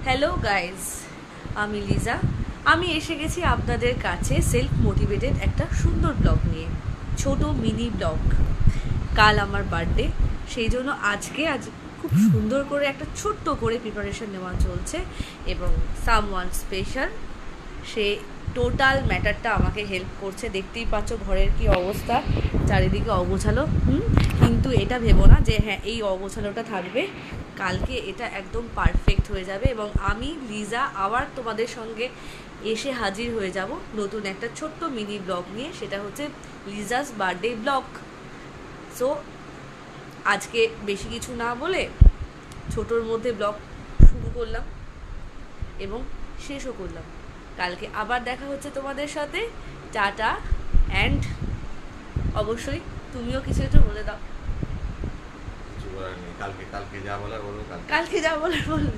Hello guys, আমি লিজা। আমি এসে গেছি আপনাদের কাছে সেলফ মোটিভেটেড একটা সুন্দর ব্লগ নিয়ে, ছোট মিনি ব্লগ। কাল আমার বার্থডে, সেই জন্য আজ খুব সুন্দর করে একটা ছোট্ট করে প্রিপারেশন নেওয়া চলছে এবং সামওয়ান স্পেশাল সে টোটাল ম্যাটারটা আমাকে হেল্প করছে। দেখতেই পাচ্ছ ঘরের কি অবস্থা, চারিদিকে অগোছালো। কিন্তু এটা ভেবো না যে হ্যাঁ এই অগোছালোটা থাকবে, কালকে এটা একদম পারফেক্ট হয়ে যাবে এবং আমি লিজা আবার তোমাদের সঙ্গে এসে হাজির হয়ে যাব নতুন একটা ছোট্ট মিনি ব্লগ নিয়ে। সেটা হচ্ছে লিজাস বার্থডে ব্লগ। সো আজকে বেশি কিছু না বলে ছোটোর মধ্যে ব্লগ শুরু করলাম এবং শেষও করলাম। কালকে আবার দেখা হচ্ছে তোমাদের সাথে। টাটা অ্যান্ড অবশ্যই তুমিও কিছু একটু বলে দাও। কিছু বলার নেই, কালকে কালকে যা বলার বলো। কালকে যা বলার বলবে।